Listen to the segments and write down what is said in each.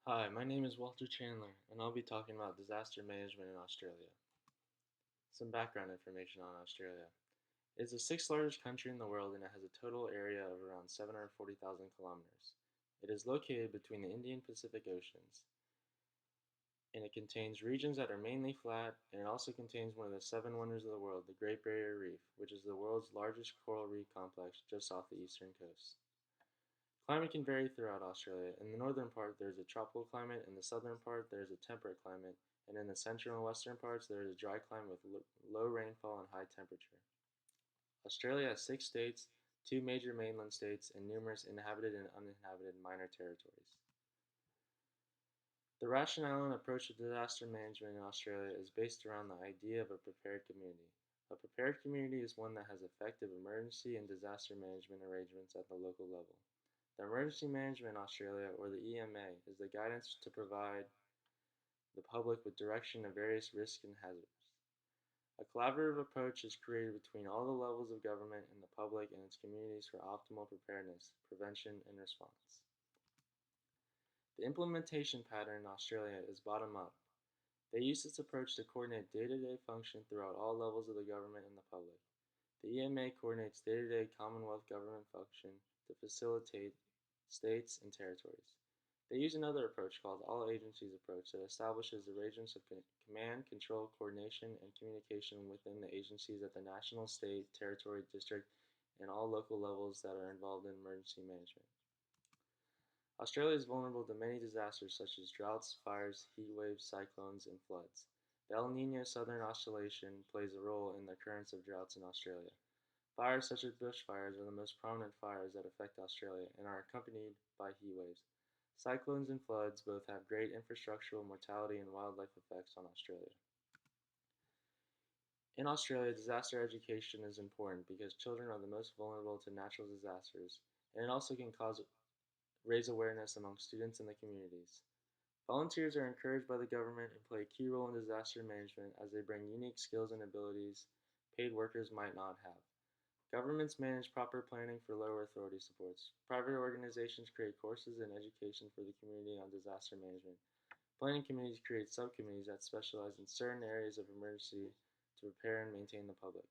Hi, my name is Walter Chandler, and I'll be talking about disaster management in Australia. Some background information on Australia. It is the sixth largest country in the world and it has a total area of around 740,000 kilometers. It is located between the Indian Pacific Oceans, and it contains regions that are mainly flat, and it also contains one of the seven wonders of the world, the Great Barrier Reef, which is the world's largest coral reef complex just off the eastern coast. Climate can vary throughout Australia. In the northern part, there is a tropical climate. In the southern part, there is a temperate climate. And in the central and western parts, there is a dry climate with low rainfall and high temperature. Australia has six states, two major mainland states, and numerous inhabited and uninhabited minor territories. The rationale and approach to disaster management in Australia is based around the idea of a prepared community. A prepared community is one that has effective emergency and disaster management arrangements at the local level. The Emergency Management Australia, or the EMA, is the guidance to provide the public with direction of various risks and hazards. A collaborative approach is created between all the levels of government and the public and its communities for optimal preparedness, prevention, and response. The implementation pattern in Australia is bottom up. They use this approach to coordinate day-to-day function throughout all levels of the government and the public. The EMA coordinates day-to-day Commonwealth government function to facilitate states and territories. They use another approach called all agencies approach that establishes arrangements of command, control, coordination, and communication within the agencies at the national, state, territory, district, and all local levels that are involved in emergency management. Australia is vulnerable to many disasters such as droughts, fires, heat waves, cyclones, and floods. The El Nino Southern Oscillation plays a role in the occurrence of droughts in Australia. Fires such as bushfires are the most prominent fires that affect Australia and are accompanied by heat waves. Cyclones and floods both have great infrastructural, mortality, and wildlife effects on Australia. In Australia, disaster education is important because children are the most vulnerable to natural disasters, and it also can raise awareness among students and the communities. Volunteers are encouraged by the government and play a key role in disaster management as they bring unique skills and abilities paid workers might not have. Governments manage proper planning for lower authority supports. Private organizations create courses and education for the community on disaster management. Planning committees create subcommittees that specialize in certain areas of emergency to prepare and maintain the public.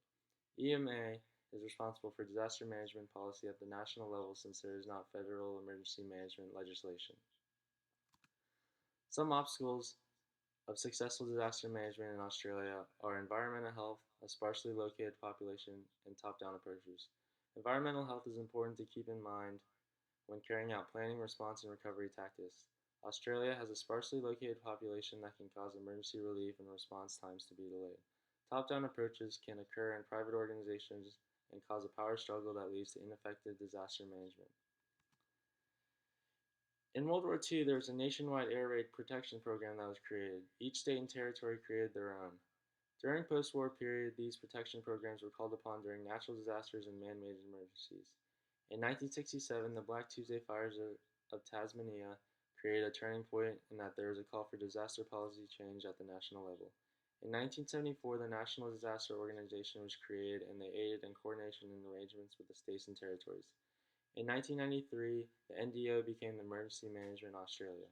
EMA is responsible for disaster management policy at the national level since there is not federal emergency management legislation. Some obstacles of successful disaster management in Australia are environmental health, a sparsely located population, and top-down approaches. Environmental health is important to keep in mind when carrying out planning, response, and recovery tactics. Australia has a sparsely located population that can cause emergency relief and response times to be delayed. Top-down approaches can occur in private organizations and cause a power struggle that leads to ineffective disaster management. In World War II, there was a nationwide air raid protection program that was created. Each state and territory created their own. During post-war period, these protection programs were called upon during natural disasters and man-made emergencies. In 1967, the Black Tuesday fires of Tasmania created a turning point in that there was a call for disaster policy change at the national level. In 1974, the National Disaster Organization was created and they aided in coordination and arrangements with the states and territories. In 1993, the NDO became the Emergency Management Australia.